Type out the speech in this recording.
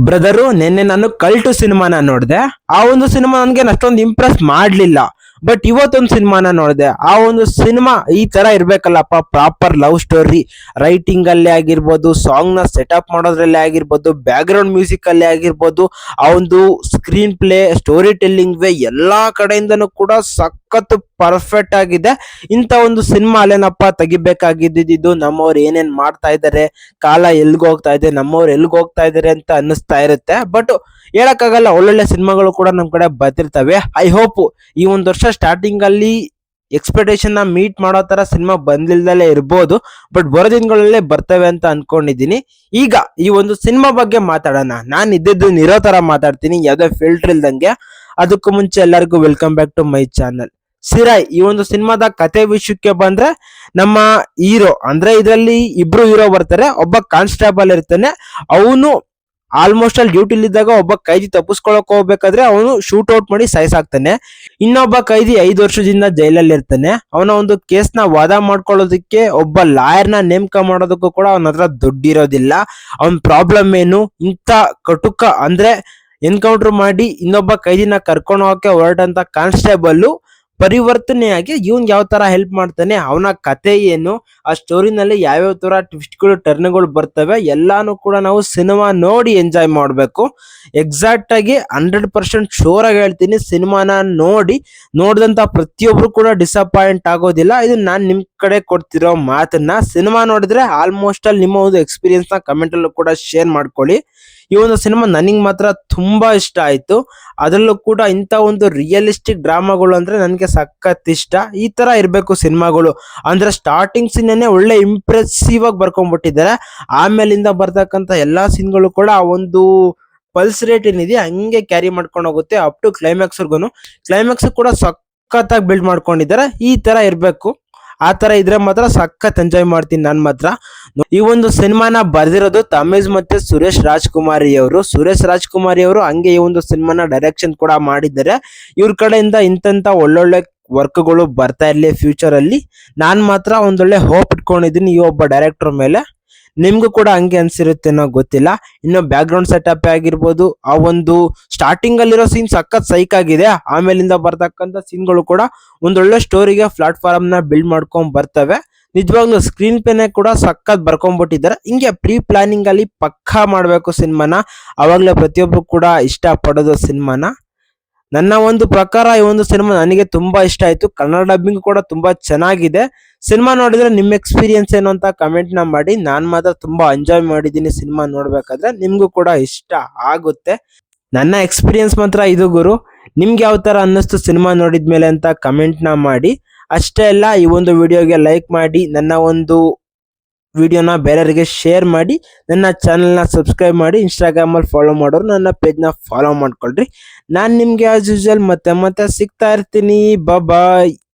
Brother ನಿನ್ನೆ ನಾನು ಕಲ್ಟು ಸಿನಿಮಾನ ನೋಡಿದೆ. ಆ ಒಂದು ಸಿನಿಮಾ ನನಗೆ ಅಷ್ಟೊಂದು ಇಂಪ್ರೆಸ್ ಮಾಡ್ಲಿಲ್ಲ. ಬಟ್ ಇವತ್ತೊಂದು ಸಿನಿಮಾನ ನೋಡಿದೆ. ಆ ಒಂದು ಸಿನಿಮಾ ಈ ತರ ಇರ್ಬೇಕಲ್ಲಪ್ಪ, ಪ್ರಾಪರ್ ಲವ್ ಸ್ಟೋರಿ, ರೈಟಿಂಗ್ ಅಲ್ಲೇ ಆಗಿರ್ಬೋದು, ಸಾಂಗ್ ನ ಸೆಟಪ್ ಮಾಡೋದ್ರಲ್ಲೇ ಆಗಿರ್ಬೋದು, ಬ್ಯಾಕ್ ಗ್ರೌಂಡ್ ಮ್ಯೂಸಿಕ್ ಅಲ್ಲೇ ಆಗಿರ್ಬೋದು, ಆ ಒಂದು screen play, story telling way ಎಲ್ಲಾ ಕಡೆಯಿಂದನೂ ಕೂಡ ಸಖತ್ ಪರ್ಫೆಕ್ಟ್ ಆಗಿದೆ. ಇಂಥ ಒಂದು ಸಿನಿಮಾ ಅಲ್ಲೇನಪ್ಪ ತೆಗಿಬೇಕಾಗಿದ್ದು. ನಮ್ಮವ್ರು ಏನೇನ್ ಮಾಡ್ತಾ ಇದ್ದಾರೆ, ಕಾಲ ಎಲ್ಗ್ ಹೋಗ್ತಾ ಇದೆ, ನಮ್ಮವ್ರು ಎಲ್ಗ್ ಹೋಗ್ತಾ ಇದಾರೆ ಅಂತ ಅನ್ನಿಸ್ತಾ ಇರುತ್ತೆ. ಬಟ್ ಹೇಳಕ್ಕಾಗಲ್ಲ, ಒಳ್ಳೊಳ್ಳೆ ಸಿನಿಮಾಗಳು ಕೂಡ ನಮ್ ಕಡೆ ಬರ್ತಿರ್ತವೆ. ಐ ಹೋಪ್ ಈ ಒಂದು ವರ್ಷ ಸ್ಟಾರ್ಟಿಂಗ್ ಅಲ್ಲಿ ಎಕ್ಸ್ಪೆಕ್ಟೇಷನ್ ನ ಮೀಟ್ ಮಾಡೋ ತರ ಸಿನಿಮಾ ಬಂದಿಲ್ದಲೇ ಇರ್ಬೋದು. ಬಟ್ ಬರೋ ದಿನಗಳಲ್ಲೇ ಬರ್ತವೆ ಅಂತ ಅನ್ಕೊಂಡಿದೀನಿ. ಈಗ ಈ ಒಂದು ಸಿನಿಮಾ ಬಗ್ಗೆ ಮಾತಾಡೋಣ. ನಾನ್ ಇದ್ದಿದ್ದು ಇರೋ ತರ ಮಾತಾಡ್ತೀನಿ, ಯಾವ್ದೇ ಫಿಲ್ಟರ್ ಇಲ್ದಂಗೆ. ಅದಕ್ಕೂ ಮುಂಚೆ ಎಲ್ಲರಿಗೂ welcome back to my channel. ಸಿರಾಯ್ ಈ ಒಂದು ಸಿನಿಮಾದ ಕತೆ ವಿಷಯಕ್ಕೆ ಬಂದ್ರೆ, ನಮ್ಮ ಹೀರೋ ಅಂದ್ರೆ ಇದರಲ್ಲಿ ಇಬ್ರು ಹೀರೋ ಬರ್ತಾರೆ. ಒಬ್ಬ ಕಾನ್ಸ್ಟೇಬಲ್ ಇರ್ತಾನೆ, ಅವನು ಆಲ್ಮೋಸ್ಟ್ ಅಲ್ಲಿ ಡ್ಯೂಟಿಲಿದ್ದಾಗ ಒಬ್ಬ ಕೈದಿ ತಪ್ಪಿಸ್ಕೊಳಕ್ ಹೋಗ್ಬೇಕಾದ್ರೆ ಅವನು ಶೂಟ್ ಔಟ್ ಮಾಡಿ ಸಾಯಿಸಾಕ್ತಾನೆ. ಇನ್ನೊಬ್ಬ ಕೈದಿ 5 ವರ್ಷದಿಂದ ಜೈಲಲ್ಲಿ ಇರ್ತಾನೆ. ಅವನ ಒಂದು ಕೇಸ್ ನ ವಾದ ಮಾಡ್ಕೊಳ್ಳೋದಕ್ಕೆ ಒಬ್ಬ ಲಾಯರ್ ನ ನೇಮಕ ಮಾಡೋದಕ್ಕೂ ಕೂಡ ಅವನ ಹತ್ರ ದುಡ್ಡಿರೋದಿಲ್ಲ. ಅವನ್ ಪ್ರಾಬ್ಲಮ್ ಏನು, ಇಂಥ ಕಟುಕ ಅಂದ್ರೆ ಎನ್ಕೌಂಟರ್ ಮಾಡಿ ಇನ್ನೊಬ್ಬ ಕೈದಿನ ಕರ್ಕೊಂಡು ಹೋಗಕ್ಕೆ ಹೊರಟಂತ ಕಾನ್ಸ್ಟೇಬಲ್ ಪರಿವರ್ತನೆಯಾಗಿ ಇವನ್ ಯಾವ ತರ ಹೆಲ್ಪ್ ಮಾಡ್ತಾನೆ, ಅವನ ಕತೆ ಏನು, ಆ ಸ್ಟೋರಿನಲ್ಲಿ ಯಾವ್ಯಾವ ತರ ಟ್ವಿಸ್ಟ್ಗಳು ಟರ್ನ್ಗಳು ಬರ್ತವೆ, ಎಲ್ಲಾನು ಕೂಡ ನಾವು ಸಿನಿಮಾ ನೋಡಿ ಎಂಜಾಯ್ ಮಾಡ್ಬೇಕು. ಎಕ್ಸಾಕ್ಟ್ ಆಗಿ 100% ಶೋರ್ ಆಗಿ ಹೇಳ್ತೀನಿ, ಸಿನಿಮಾನ ನೋಡಿದಂತ ಪ್ರತಿಯೊಬ್ರು ಕೂಡ ಡಿಸಪಾಯಿಂಟ್ ಆಗೋದಿಲ್ಲ. ಇದು ನಾನ್ ನಿಮ್ ಕಡೆ ಕೊಡ್ತಿರೋ ಮಾತನ್ನ. ಸಿನಿಮಾ ನೋಡಿದ್ರೆ ಆಲ್ಮೋಸ್ಟ್ ಅಲ್ಲಿ ನಿಮ್ಮ ಒಂದು ಎಕ್ಸ್ಪೀರಿಯನ್ಸ್ ನ ಕಮೆಂಟ್ ಅಲ್ಲೂ ಕೂಡ ಶೇರ್ ಮಾಡ್ಕೊಳ್ಳಿ. ಈ ಒಂದು ಸಿನಿಮಾ ನನಗೆ ಮಾತ್ರ ತುಂಬಾ ಇಷ್ಟ ಆಯ್ತು. ಅದರಲ್ಲೂ ಕೂಡ ಇಂಥ ಒಂದು ರಿಯಲಿಸ್ಟಿಕ್ ಡ್ರಾಮಾಗಳು ಅಂದ್ರೆ ನನಗೆ ಸಖತ್ ಇಷ್ಟ. ಈ ತರ ಇರ್ಬೇಕು ಸಿನಿಮಾಗಳು. ಅಂದ್ರೆ ಸ್ಟಾರ್ಟಿಂಗ್ ಸೀನ್ ಒಳ್ಳೆ ಇಂಪ್ರೆಸಿವ್ ಆಗಿ ಬರ್ಕೊಂಡ್ಬಿಟ್ಟಿದ್ದಾರೆ. ಆಮೇಲಿಂದ ಬರ್ತಕ್ಕಂತ ಎಲ್ಲಾ ಸೀನ್ಗಳು ಕೂಡ ಆ ಒಂದು ಪಲ್ಸ್ ರೇಟ್ ಏನಿದೆ ಹಂಗೆ ಕ್ಯಾರಿ ಮಾಡ್ಕೊಂಡು ಹೋಗುತ್ತೆ ಅಪ್ ಟು ಕ್ಲೈಮ್ಯಾಕ್ಸ್ ಕೂಡ ಸಖತ್ತಾಗಿ ಬಿಲ್ಡ್ ಮಾಡ್ಕೊಂಡಿದ್ದಾರೆ. ಈ ತರ ಇರ್ಬೇಕು. ಆ ತರ ಇದ್ರೆ ಮಾತ್ರ ಸಖತ್ ಎಂಜಾಯ್ ಮಾಡ್ತೀನಿ ನಾನ್ ಮಾತ್ರ. ಈ ಒಂದು ಸಿನಿಮಾನ ಬರ್ದಿರೋದು ತಮೀಜ್ ಮತ್ತೆ ಸುರೇಶ್ ರಾಜ್ಕುಮಾರಿ ಅವರು ಹಂಗೆ ಈ ಒಂದು ಸಿನಿಮಾನ ಡೈರೆಕ್ಷನ್ ಕೂಡ ಮಾಡಿದ್ದಾರೆ. ಇವ್ರ ಕಡೆಯಿಂದ ಇಂತ ಒಳ್ಳೊಳ್ಳೆ ವರ್ಕ್ಗಳು ಬರ್ತಾ ಇರ್ಲಿ ಫ್ಯೂಚರ್ ಅಲ್ಲಿ. ನಾನ್ ಮಾತ್ರ ಒಂದೊಳ್ಳೆ ಹೋಪ್ ಇಟ್ಕೊಂಡಿದ್ದೀನಿ ಈ ಒಬ್ಬ ಡೈರೆಕ್ಟರ್ ಮೇಲೆ. ನಿಮ್ಗೂ ಕೂಡ ಹಂಗೆ ಅನ್ಸಿರುತ್ತೇನೋ ಗೊತ್ತಿಲ್ಲ. ಇನ್ನು ಬ್ಯಾಕ್ ಗ್ರೌಂಡ್ ಸೆಟಪ್ ಆಗಿರ್ಬೋದು, ಆ ಒಂದು ಸ್ಟಾರ್ಟಿಂಗ್ ಅಲ್ಲಿರೋ ಸೀನ್ ಸಖತ್ ಸೈಕ್ ಆಗಿದೆ. ಆಮೇಲಿಂದ ಬರ್ತಕ್ಕಂಥ ಸೀನ್ಗಳು ಕೂಡ ಒಂದೊಳ್ಳೆ ಸ್ಟೋರಿಗೆ ಪ್ಲಾಟ್ಫಾರ್ಮ್ ನ ಬಿಲ್ಡ್ ಮಾಡ್ಕೊಂಡ್ ಬರ್ತವೆ. ನಿಜವಾಗ್ಲೂ ಸ್ಕ್ರೀನ್ ಪ್ಲೇನೆ ಕೂಡ ಸಖತ್ ಬರ್ಕೊಂಡ್ಬಿಟ್ಟಿದ್ದಾರೆ. ಹಿಂಗೆ ಪ್ರೀ ಪ್ಲಾನಿಂಗ್ ಅಲ್ಲಿ ಪಕ್ಕಾ ಮಾಡ್ಬೇಕು ಸಿನಿಮಾನ, ಅವಾಗ್ಲೇ ಪ್ರತಿಯೊಬ್ರು ಕೂಡ ಇಷ್ಟ ಪಡೋದು ಸಿನಿಮಾನ. ನನ್ನ ಒಂದು ಪ್ರಕಾರ ಈ ಒಂದು ಸಿನಿಮಾ ನನಗೆ ತುಂಬಾ ಇಷ್ಟ ಆಯ್ತು. ಕನ್ನಡ ಡಬ್ಬಿಂಗ್ ಕೂಡ ತುಂಬಾ ಚೆನ್ನಾಗಿದೆ. ಸಿನಿಮಾ ನೋಡಿದ್ರೆ ನಿಮ್ಮ ಎಕ್ಸ್ಪೀರಿಯನ್ಸ್ ಏನು ಅಂತ ಕಮೆಂಟ್ ನ ಮಾಡಿ. ನಾನ್ ಮಾತ್ರ ತುಂಬಾ ಎಂಜಾಯ್ ಮಾಡಿದ್ದೀನಿ ಸಿನಿಮಾ ನೋಡ್ಬೇಕಾದ್ರೆ. ನಿಮ್ಗೂ ಕೂಡ ಇಷ್ಟ ಆಗುತ್ತೆ. ನನ್ನ ಎಕ್ಸ್ಪೀರಿಯನ್ಸ್ ಮಾತ್ರ ಇದು ಗುರು. ನಿಮ್ಗೆ ಯಾವ ತರ ಅನ್ನಿಸ್ತು ಸಿನಿಮಾ ನೋಡಿದ್ಮೇಲೆ ಅಂತ ಕಮೆಂಟ್ ನ ಮಾಡಿ. ಅಷ್ಟೇ ಅಲ್ಲ, ಈ ಒಂದು ವಿಡಿಯೋಗೆ ಲೈಕ್ ಮಾಡಿ, ನನ್ನ ಒಂದು ವಿಡಿಯೋನ ಬೇರೆಯವರಿಗೆ ಶೇರ್ ಮಾಡಿ, ನನ್ನ ಚಾನಲ್ನ ಸಬ್ಸ್ಕ್ರೈಬ್ ಮಾಡಿ, ಇನ್ಸ್ಟಾಗ್ರಾಮ್ ಅಲ್ಲಿ ಫಾಲೋ ಮಾಡೋರು ನನ್ನ ಪೇಜ್ನ ಫಾಲೋ ಮಾಡ್ಕೊಳ್ರಿ. ನಾನು ನಿಮ್ಗೆ ಆಸ್ ಯೂಶುವಲ್ ಮತ್ತೆ ಸಿಗ್ತಾ ಇರ್ತೀನಿ. ಬಾಯ್.